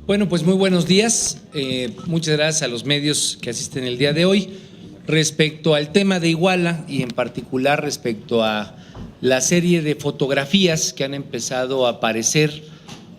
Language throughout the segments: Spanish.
Bueno, pues muy buenos días. Muchas gracias a los medios que asisten el día de hoy. Respecto al tema de Iguala y en particular respecto a la serie de fotografías que han empezado a aparecer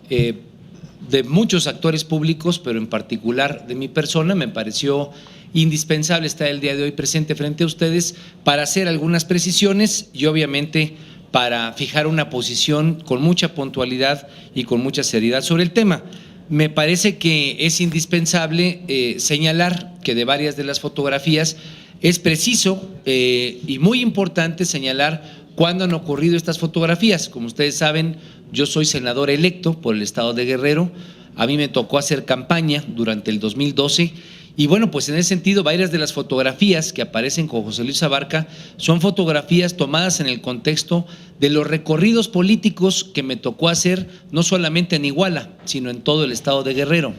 de muchos actores públicos, pero en particular de mi persona, me pareció indispensable estar el día de hoy presente frente a ustedes para hacer algunas precisiones y obviamente para fijar una posición con mucha puntualidad y con mucha seriedad sobre el tema. Me parece que es indispensable señalar que de varias de las fotografías es preciso y muy importante señalar cuándo han ocurrido estas fotografías. Como ustedes saben, yo soy senador electo por el estado de Guerrero, a mí me tocó hacer campaña durante el 2012 y bueno, pues en ese sentido varias de las fotografías que aparecen con José Luis Abarca son fotografías tomadas en el contexto de los recorridos políticos que me tocó hacer no solamente en Iguala, sino en todo el estado de Guerrero.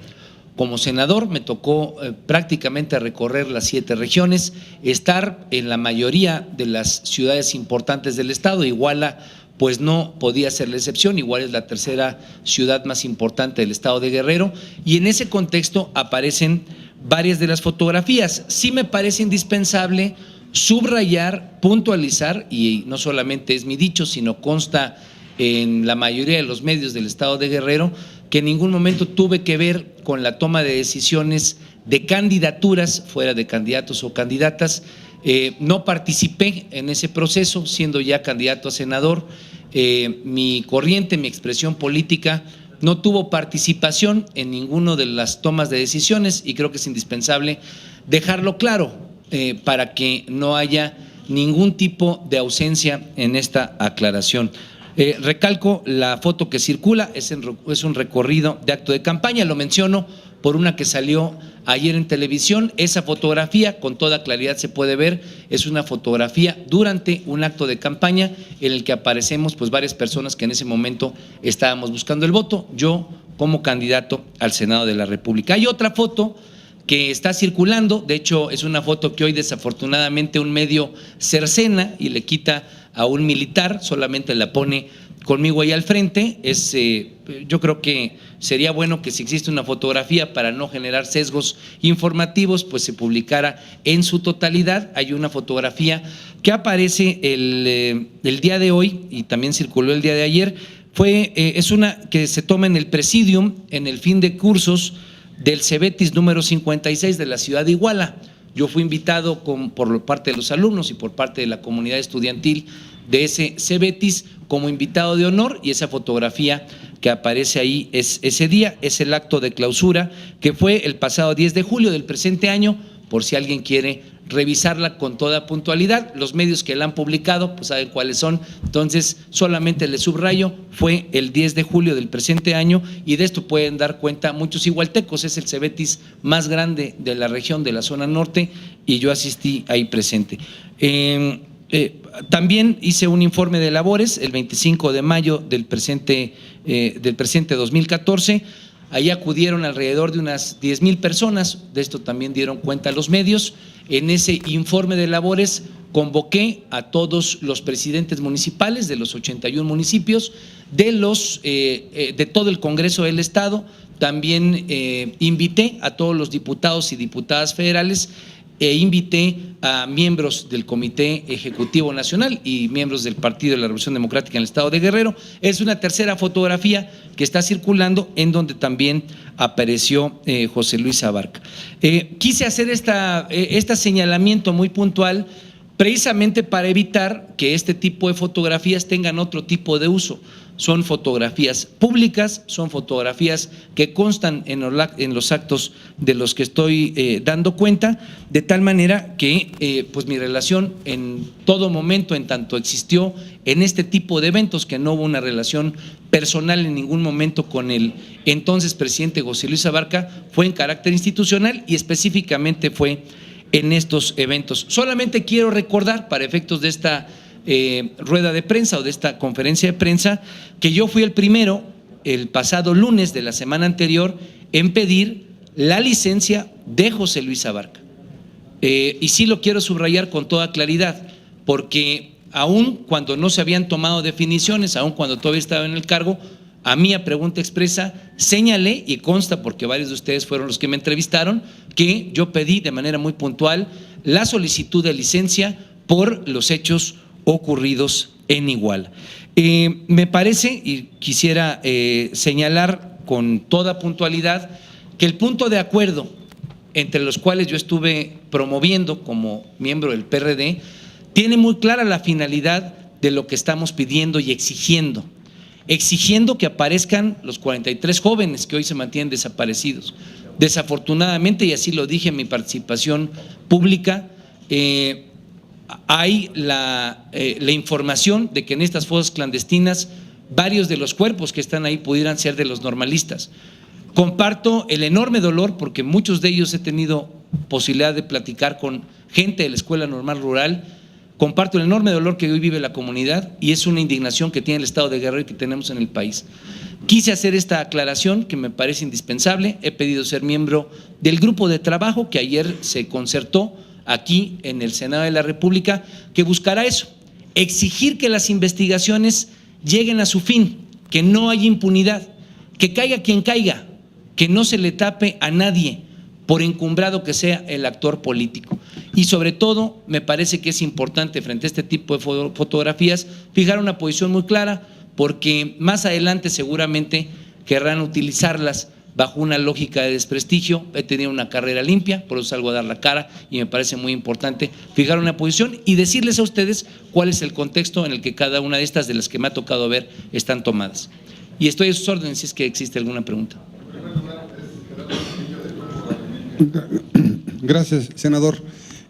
Como senador me tocó prácticamente recorrer las 7 regiones, estar en la mayoría de las ciudades importantes del estado. Iguala pues no podía ser la excepción, Iguala es la tercera ciudad más importante del estado de Guerrero y en ese contexto aparecen varias de las fotografías. Sí me parece indispensable subrayar, puntualizar, y no solamente es mi dicho, sino consta en la mayoría de los medios del estado de Guerrero, que en ningún momento tuve que ver con la toma de decisiones de candidaturas fuera de candidatos o candidatas. No participé en ese proceso, siendo ya candidato a senador. Mi corriente, mi expresión política no tuvo participación en ninguno de las tomas de decisiones y creo que es indispensable dejarlo claro para que no haya ningún tipo de ausencia en esta aclaración. Recalco, la foto que circula es un recorrido de acto de campaña, lo menciono por una que salió ayer en televisión. Esa fotografía con toda claridad se puede ver, es una fotografía durante un acto de campaña en el que aparecemos pues varias personas que en ese momento estábamos buscando el voto, yo como candidato al Senado de la República. Hay otra foto que está circulando, de hecho es una foto que hoy desafortunadamente un medio cercena y le quita a un militar, solamente la pone conmigo ahí al frente. Yo creo que sería bueno que si existe una fotografía para no generar sesgos informativos, pues se publicara en su totalidad. Hay una fotografía que aparece el día de hoy y también circuló el día de ayer, es una que se toma en el Presidium en el fin de cursos del Cebetis número 56 de la ciudad de Iguala. Yo fui invitado por parte de los alumnos y por parte de la comunidad estudiantil de ese Cebetis como invitado de honor y esa fotografía que aparece ahí ese día es el acto de clausura que fue el pasado 10 de julio del presente año, por si alguien quiere revisarla con toda puntualidad. Los medios que la han publicado pues saben cuáles son, entonces solamente les subrayo, fue el 10 de julio del presente año y de esto pueden dar cuenta muchos igualtecos, es el Cebetis más grande de la región de la zona norte y yo asistí ahí presente. También hice un informe de labores el 25 de mayo del presente 2014. Ahí acudieron alrededor de unas 10,000 personas, de esto también dieron cuenta los medios. En ese informe de labores convoqué a todos los presidentes municipales de los 81 municipios, de todo el Congreso del Estado. También invité a todos los diputados y diputadas federales e invité a miembros del Comité Ejecutivo Nacional y miembros del Partido de la Revolución Democrática en el estado de Guerrero. Es una tercera fotografía que está circulando en donde también apareció José Luis Abarca. Quise hacer este señalamiento muy puntual precisamente para evitar que este tipo de fotografías tengan otro tipo de uso. Son fotografías públicas, son fotografías que constan en los actos de los que estoy dando cuenta, de tal manera que pues mi relación en todo momento, en tanto existió en este tipo de eventos, que no hubo una relación personal en ningún momento con el entonces presidente José Luis Abarca, fue en carácter institucional y específicamente fue en estos eventos. Solamente quiero recordar, para efectos de esta rueda de prensa o de esta conferencia de prensa, que yo fui el primero, el pasado lunes de la semana anterior, en pedir la licencia de José Luis Abarca. Y sí lo quiero subrayar con toda claridad, porque aún cuando no se habían tomado definiciones, aún cuando todavía estaba en el cargo, a mí a pregunta expresa señalé, y consta porque varios de ustedes fueron los que me entrevistaron, que yo pedí de manera muy puntual la solicitud de licencia por los hechos ocurridos en Iguala. Me parece, y quisiera señalar con toda puntualidad, que el punto de acuerdo entre los cuales yo estuve promoviendo como miembro del PRD tiene muy clara la finalidad de lo que estamos pidiendo y exigiendo que aparezcan los 43 jóvenes que hoy se mantienen desaparecidos. Desafortunadamente, y así lo dije en mi participación pública, hay la información de que en estas fosas clandestinas varios de los cuerpos que están ahí pudieran ser de los normalistas. Comparto el enorme dolor, porque muchos de ellos he tenido posibilidad de platicar con gente de la Escuela Normal Rural. Comparto el enorme dolor que hoy vive la comunidad y es una indignación que tiene el Estado de Guerrero y que tenemos en el país. Quise hacer esta aclaración que me parece indispensable. He pedido ser miembro del grupo de trabajo que ayer se concertó aquí en el Senado de la República, que buscará eso, exigir que las investigaciones lleguen a su fin, que no haya impunidad, que caiga quien caiga, que no se le tape a nadie, por encumbrado que sea el actor político. Y sobre todo, me parece que es importante frente a este tipo de fotografías fijar una posición muy clara, porque más adelante seguramente querrán utilizarlas bajo una lógica de desprestigio. He tenido una carrera limpia, por eso salgo a dar la cara y me parece muy importante fijar una posición y decirles a ustedes cuál es el contexto en el que cada una de estas, de las que me ha tocado ver, están tomadas. Y estoy a sus órdenes si es que existe alguna pregunta. Gracias, senador.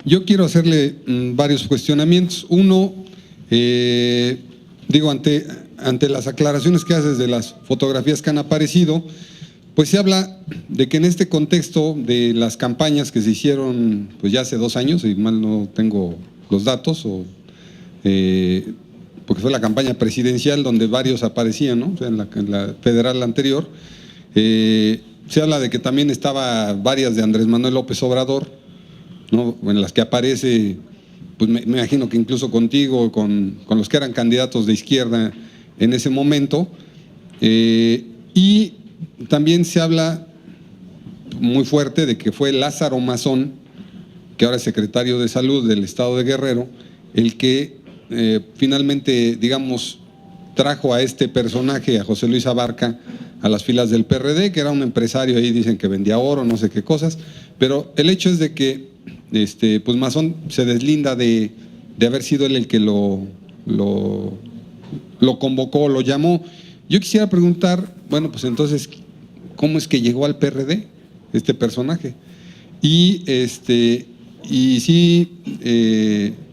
Yo quiero hacerle varios cuestionamientos. Uno, digo, ante las aclaraciones que haces de las fotografías que han aparecido, pues se habla de que en este contexto de las campañas que se hicieron pues ya hace 2 años, si mal no tengo los datos, porque fue la campaña presidencial donde varios aparecían, ¿no? O sea, en la federal anterior, se habla de que también estaba varias de Andrés Manuel López Obrador, ¿no? En las que aparece, pues me imagino que incluso contigo, con los que eran candidatos de izquierda en ese momento, y también se habla muy fuerte de que fue Lázaro Mazón, que ahora es secretario de Salud del Estado de Guerrero, el que finalmente, digamos, trajo a este personaje, a José Luis Abarca, a las filas del PRD, que era un empresario ahí, dicen que vendía oro, no sé qué cosas, pero el hecho es de que pues Mazón se deslinda de haber sido él el que lo convocó, lo llamó. Yo quisiera preguntar, bueno, pues entonces, ¿cómo es que llegó al PRD este personaje? Y sí,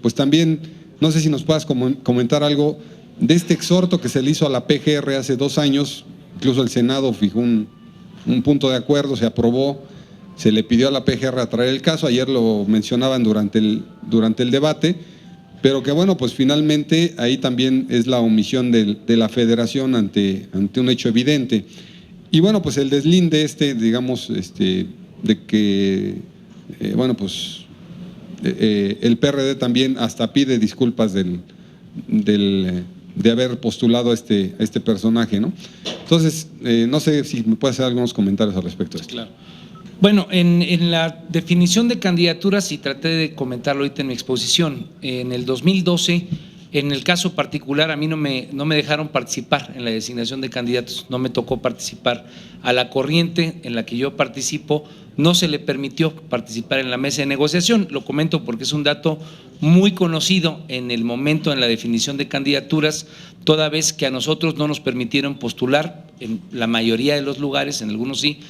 pues también, no sé si nos puedas comentar algo de este exhorto que se le hizo a la PGR hace 2 años, incluso el Senado fijó un punto de acuerdo, se aprobó, se le pidió a la PGR a traer el caso, ayer lo mencionaban durante el debate, pero que bueno, pues finalmente ahí también es la omisión de la Federación ante un hecho evidente. Y bueno, pues el deslinde digamos, de que, bueno, pues el PRD también hasta pide disculpas de haber postulado a este personaje, ¿no? Entonces, no sé si me puede hacer algunos comentarios al respecto de esto. Claro. Bueno, en la definición de candidaturas, y traté de comentarlo ahorita en mi exposición, en el 2012, en el caso particular, a mí no me dejaron participar en la designación de candidatos, no me tocó participar. A la corriente en la que yo participo no se le permitió participar en la mesa de negociación. Lo comento porque es un dato muy conocido en el momento en la definición de candidaturas, toda vez que a nosotros no nos permitieron postular en la mayoría de los lugares, en algunos sí,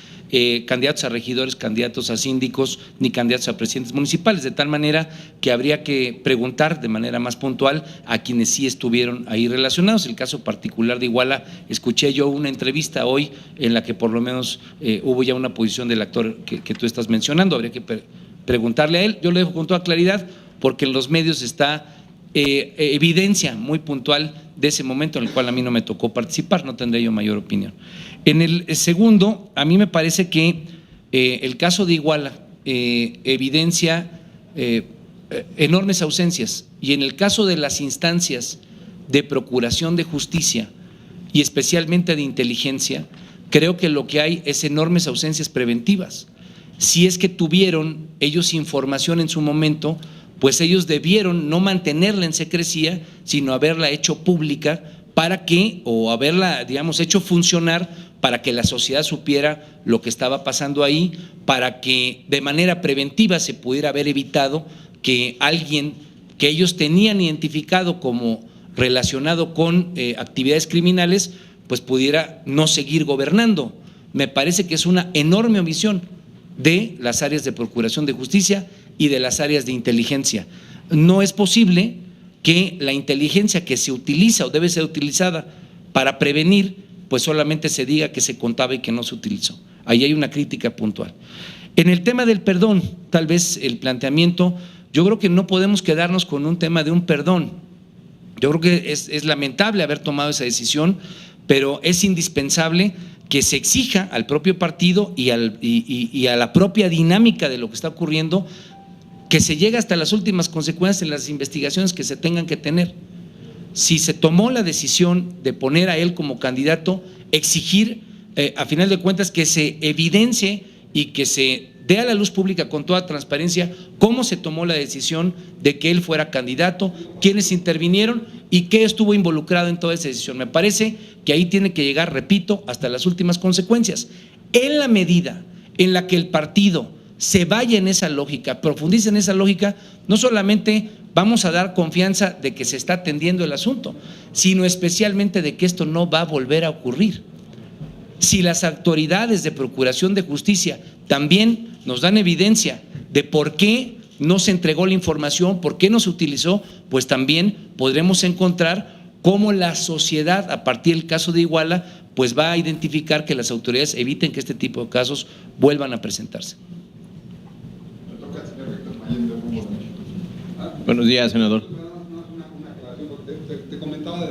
candidatos a regidores, candidatos a síndicos, ni candidatos a presidentes municipales, de tal manera que habría que preguntar de manera más puntual a quienes sí estuvieron ahí relacionados. El caso particular de Iguala, escuché yo una entrevista hoy en la que por lo menos hubo ya una posición del actor que tú estás mencionando, habría que preguntarle a él. Yo le dejo con toda claridad porque en los medios está evidencia muy puntual de ese momento en el cual a mí no me tocó participar, no tendré yo mayor opinión. En el segundo, a mí me parece que el caso de Iguala evidencia enormes ausencias, y en el caso de las instancias de procuración de justicia y especialmente de inteligencia, creo que lo que hay es enormes ausencias preventivas. Si es que tuvieron ellos información en su momento, pues ellos debieron no mantenerla en secrecía, sino haberla hecho pública para que, o haberla, digamos, hecho funcionar para que la sociedad supiera lo que estaba pasando ahí, para que de manera preventiva se pudiera haber evitado que alguien que ellos tenían identificado como relacionado con actividades criminales, pues pudiera no seguir gobernando. Me parece que es una enorme omisión de las áreas de Procuración de Justicia y de las áreas de inteligencia. No es posible que la inteligencia que se utiliza o debe ser utilizada para prevenir, pues solamente se diga que se contaba y que no se utilizó. Ahí hay una crítica puntual. En el tema del perdón, tal vez el planteamiento, yo creo que no podemos quedarnos con un tema de un perdón. Yo creo que es lamentable haber tomado esa decisión, pero es indispensable que se exija al propio partido y a la propia dinámica de lo que está ocurriendo, que se llegue hasta las últimas consecuencias en las investigaciones que se tengan que tener. Si se tomó la decisión de poner a él como candidato, exigir, a final de cuentas, que se evidencie y que se dé a la luz pública con toda transparencia cómo se tomó la decisión de que él fuera candidato, quiénes intervinieron y qué estuvo involucrado en toda esa decisión. Me parece que ahí tiene que llegar, repito, hasta las últimas consecuencias. En la medida en la que el partido se vaya en esa lógica, profundice en esa lógica, no solamente vamos a dar confianza de que se está atendiendo el asunto, sino especialmente de que esto no va a volver a ocurrir. Si las autoridades de Procuración de Justicia también nos dan evidencia de por qué no se entregó la información, por qué no se utilizó, pues también podremos encontrar cómo la sociedad, a partir del caso de Iguala, pues va a identificar que las autoridades eviten que este tipo de casos vuelvan a presentarse. Buenos días, senador. Una aclaración, te comentaba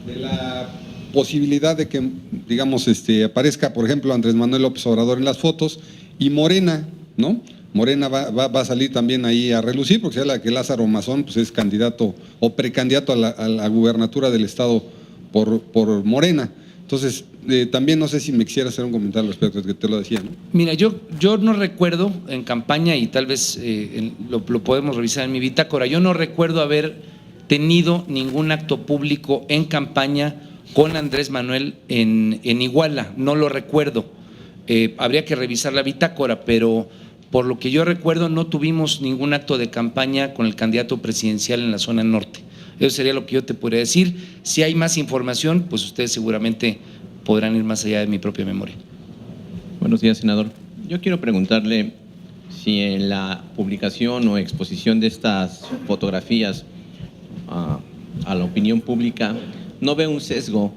de la posibilidad de que, digamos, aparezca, por ejemplo, Andrés Manuel López Obrador en las fotos y Morena, ¿no? Morena va a salir también ahí a relucir, porque se habla que Lázaro Mazón pues, es candidato o precandidato a la gubernatura del estado por Morena. Entonces, también no sé si me quisiera hacer un comentario al respecto, que te lo decía, ¿no? Mira, yo no recuerdo en campaña, y tal vez lo podemos revisar en mi bitácora, yo no recuerdo haber tenido ningún acto público en campaña con Andrés Manuel en Iguala, no lo recuerdo. Habría que revisar la bitácora, pero por lo que yo recuerdo no tuvimos ningún acto de campaña con el candidato presidencial en la zona norte. Eso sería lo que yo te podría decir. Si hay más información, pues ustedes seguramente podrán ir más allá de mi propia memoria. Buenos días, senador. Yo quiero preguntarle si en la publicación o exposición de estas fotografías a la opinión pública no ve un sesgo,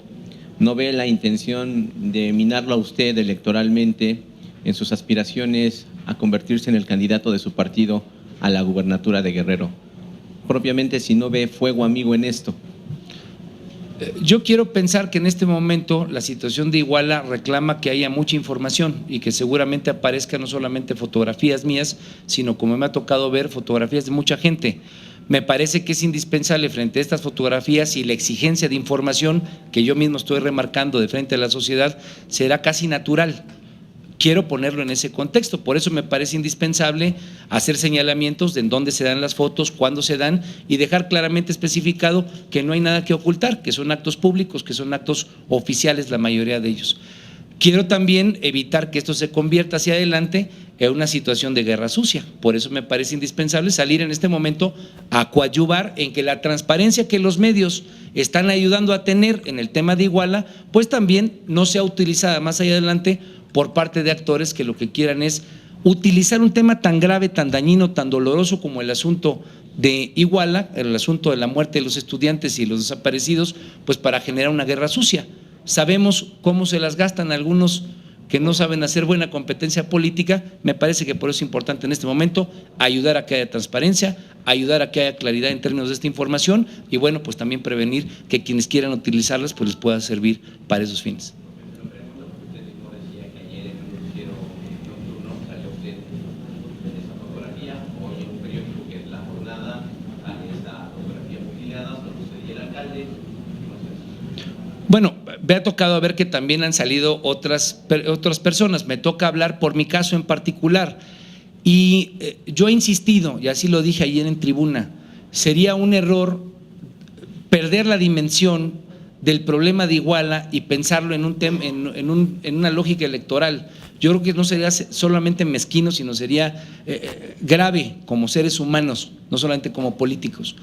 no ve la intención de minarlo a usted electoralmente en sus aspiraciones a convertirse en el candidato de su partido a la gubernatura de Guerrero. Propiamente, si no ve fuego amigo en esto. Yo quiero pensar que en este momento la situación de Iguala reclama que haya mucha información y que seguramente aparezcan no solamente fotografías mías, sino, como me ha tocado ver, fotografías de mucha gente. Me parece que es indispensable frente a estas fotografías y la exigencia de información que yo mismo estoy remarcando de frente a la sociedad, será casi natural. Quiero ponerlo en ese contexto, por eso me parece indispensable hacer señalamientos de en dónde se dan las fotos, cuándo se dan y dejar claramente especificado que no hay nada que ocultar, que son actos públicos, que son actos oficiales la mayoría de ellos. Quiero también evitar que esto se convierta hacia adelante en una situación de guerra sucia, por eso me parece indispensable salir en este momento a coadyuvar en que la transparencia que los medios están ayudando a tener en el tema de Iguala, pues también no sea utilizada más allá adelante por parte de actores que lo que quieran es utilizar un tema tan grave, tan dañino, tan doloroso como el asunto de Iguala, el asunto de la muerte de los estudiantes y los desaparecidos, pues para generar una guerra sucia. Sabemos cómo se las gastan algunos que no saben hacer buena competencia política. Me parece que por eso es importante en este momento ayudar a que haya transparencia, ayudar a que haya claridad en términos de esta información y bueno, pues también prevenir que quienes quieran utilizarlas pues les pueda servir para esos fines. Bueno, me ha tocado ver que también han salido otras personas. Me toca hablar por mi caso en particular. Y yo he insistido, y así lo dije ayer en tribuna, sería un error perder la dimensión del problema de Iguala y pensarlo en una lógica electoral. Yo creo que no sería solamente mezquino, sino sería grave como seres humanos, no solamente como políticos.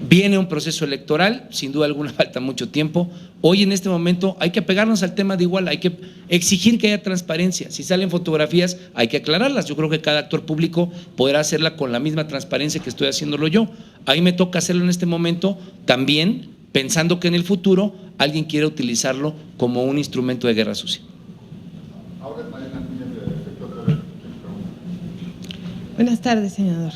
Viene un proceso electoral, sin duda alguna falta mucho tiempo. Hoy en este momento hay que apegarnos al tema de Iguala, hay que exigir que haya transparencia. Si salen fotografías hay que aclararlas. Yo creo que cada actor público podrá hacerla con la misma transparencia que estoy haciéndolo yo. Ahí me toca hacerlo en este momento, también pensando que en el futuro alguien quiere utilizarlo como un instrumento de guerra sucia. Buenas tardes, senador.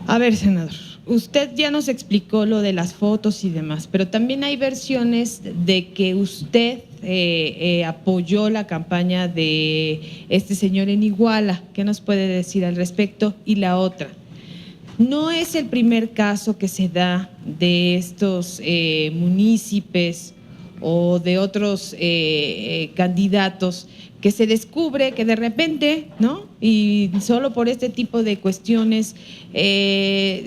A ver, senador, usted ya nos explicó lo de las fotos y demás, pero también hay versiones de que usted apoyó la campaña de este señor en Iguala. ¿Qué nos puede decir al respecto? Y la otra, no es el primer caso que se da de estos municipios o de otros candidatos que se descubre que de repente, ¿no? Y solo por este tipo de cuestiones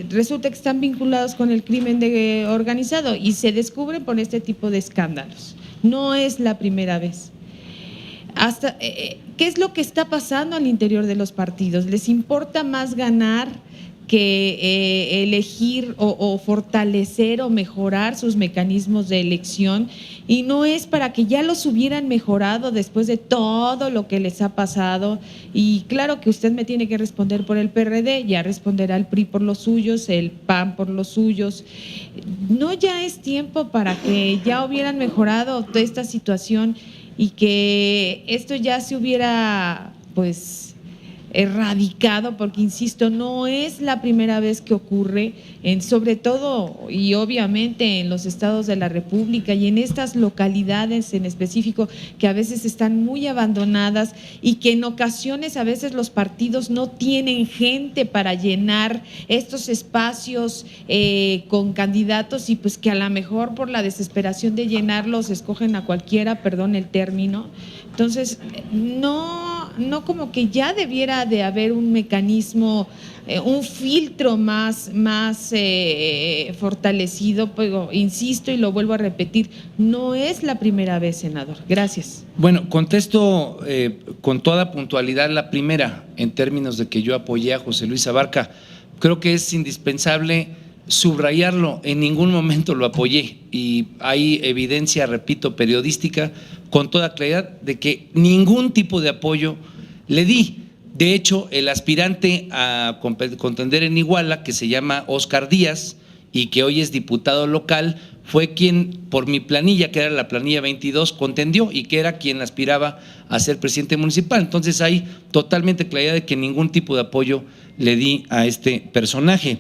resulta que están vinculados con el crimen organizado y se descubre por este tipo de escándalos. No es la primera vez. ¿Qué es lo que está pasando al interior de los partidos? ¿Les importa más ganar que elegir o fortalecer o mejorar sus mecanismos de elección? Y no es para que ya los hubieran mejorado después de todo lo que les ha pasado. Y claro que usted me tiene que responder por el PRD, ya responderá el PRI por los suyos, el PAN por los suyos. ¿No ya es tiempo para que ya hubieran mejorado toda esta situación y que esto ya se hubiera, pues, erradicado? Porque insisto, no es la primera vez que ocurre, sobre todo y obviamente en los estados de la República y en estas localidades en específico que a veces están muy abandonadas y que en ocasiones a veces los partidos no tienen gente para llenar estos espacios con candidatos y pues que a lo mejor por la desesperación de llenarlos escogen a cualquiera, perdón el término. Entonces, no como que ya debiera de haber un mecanismo, un filtro más fortalecido, pero insisto y lo vuelvo a repetir, no es la primera vez, senador. Gracias. Bueno, contesto con toda puntualidad la primera, en términos de que yo apoyé a José Luis Abarca. Creo que es indispensable subrayarlo, en ningún momento lo apoyé y hay evidencia, repito, periodística con toda claridad de que ningún tipo de apoyo le di. De hecho, el aspirante a contender en Iguala, que se llama Óscar Díaz y que hoy es diputado local, fue quien por mi planilla, que era la planilla 22, contendió y que era quien aspiraba a ser presidente municipal. Entonces hay totalmente claridad de que ningún tipo de apoyo le di a este personaje.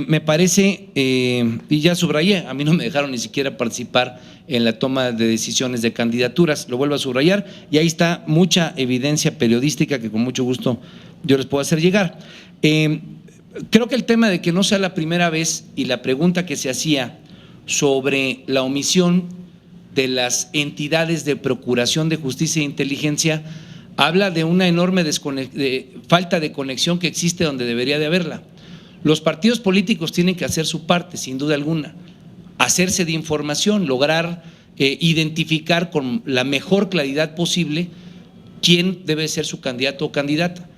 Me parece, y ya subrayé, a mí no me dejaron ni siquiera participar en la toma de decisiones de candidaturas, lo vuelvo a subrayar, y ahí está mucha evidencia periodística que con mucho gusto yo les puedo hacer llegar. Creo que el tema de que no sea la primera vez y la pregunta que se hacía sobre la omisión de las entidades de procuración de justicia e inteligencia habla de una enorme falta de conexión que existe donde debería de haberla. Los partidos políticos tienen que hacer su parte, sin duda alguna, hacerse de información, lograr identificar con la mejor claridad posible quién debe ser su candidato o candidata.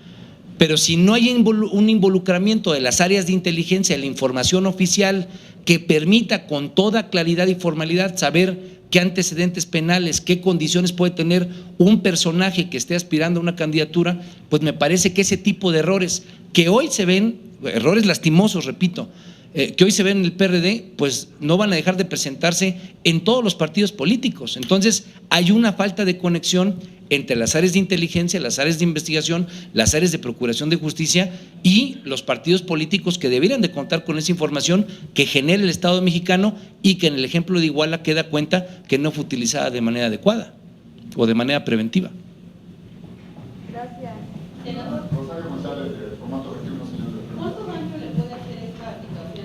Pero si no hay un involucramiento de las áreas de inteligencia, de la información oficial que permita con toda claridad y formalidad saber qué antecedentes penales, qué condiciones puede tener un personaje que esté aspirando a una candidatura, pues me parece que ese tipo de errores que hoy se ven, errores lastimosos, repito, que hoy se ven en el PRD, pues no van a dejar de presentarse en todos los partidos políticos. Entonces hay una falta de conexión entre las áreas de inteligencia, las áreas de investigación, las áreas de procuración de justicia y los partidos políticos que deberían de contar con esa información que genera el Estado mexicano y que en el ejemplo de Iguala queda cuenta que no fue utilizada de manera adecuada o de manera preventiva. Gracias.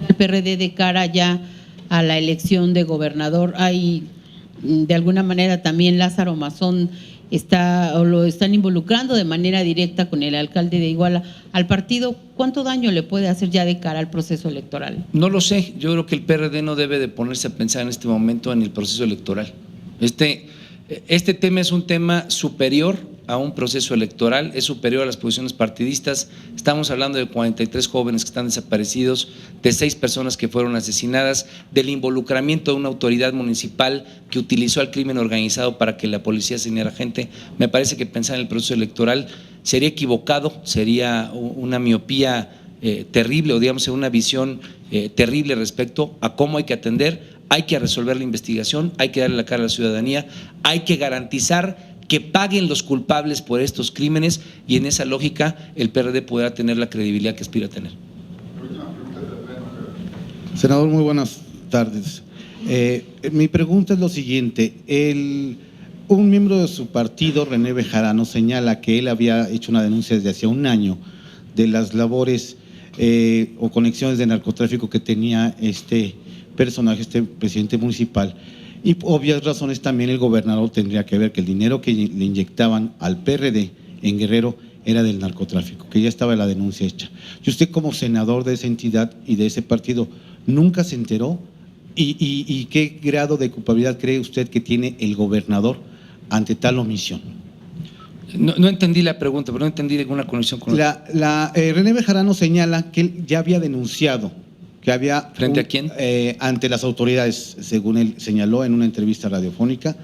El PRD de cara ya a la elección de gobernador. Hay de alguna manera también Lázaro Mazón lo están involucrando de manera directa con el alcalde de Iguala al partido, ¿cuánto daño le puede hacer ya de cara al proceso electoral? No lo sé, yo creo que el PRD no debe de ponerse a pensar en este momento en el proceso electoral. Este tema es un tema superior a un proceso electoral, es superior a las posiciones partidistas. Estamos hablando de 43 jóvenes que están desaparecidos, de 6 personas que fueron asesinadas, del involucramiento de una autoridad municipal que utilizó al crimen organizado para que la policía asesinara gente. Me parece que pensar en el proceso electoral sería equivocado, sería una miopía terrible, o digamos una visión terrible respecto a cómo hay que atender. Hay que resolver la investigación, hay que darle la cara a la ciudadanía, hay que garantizar que paguen los culpables por estos crímenes, y en esa lógica el PRD podrá tener la credibilidad que aspira a tener. Senador, muy buenas tardes. Mi pregunta es lo siguiente. Un miembro de su partido, René Bejarano, señala que él había hecho una denuncia desde hace un año de las labores o conexiones de narcotráfico que tenía este personaje, este presidente municipal, y por obvias razones también el gobernador tendría que ver que el dinero que le inyectaban al PRD en Guerrero era del narcotráfico, que ya estaba la denuncia hecha. Y usted, como senador de esa entidad y de ese partido, ¿nunca se enteró? ¿Y qué grado de culpabilidad cree usted que tiene el gobernador ante tal omisión? No entendí la pregunta, pero no entendí ninguna conexión con René Bejarano señala que él ya había denunciado, que había… ¿Frente a quién? Ante las autoridades, según él señaló en una entrevista radiofónica,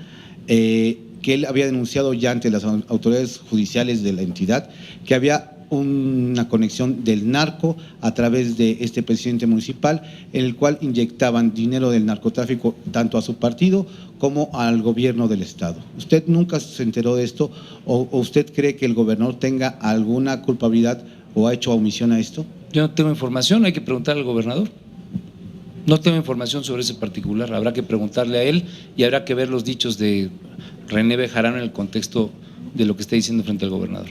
que él había denunciado ya ante las autoridades judiciales de la entidad que había una conexión del narco a través de este presidente municipal, en el cual inyectaban dinero del narcotráfico tanto a su partido como al gobierno del estado. ¿Usted nunca se enteró de esto o usted cree que el gobernador tenga alguna culpabilidad o ha hecho omisión a esto? Yo no tengo información, hay que preguntarle al gobernador. No tengo información sobre ese particular, habrá que preguntarle a él y habrá que ver los dichos de René Bejarano en el contexto de lo que está diciendo frente al gobernador.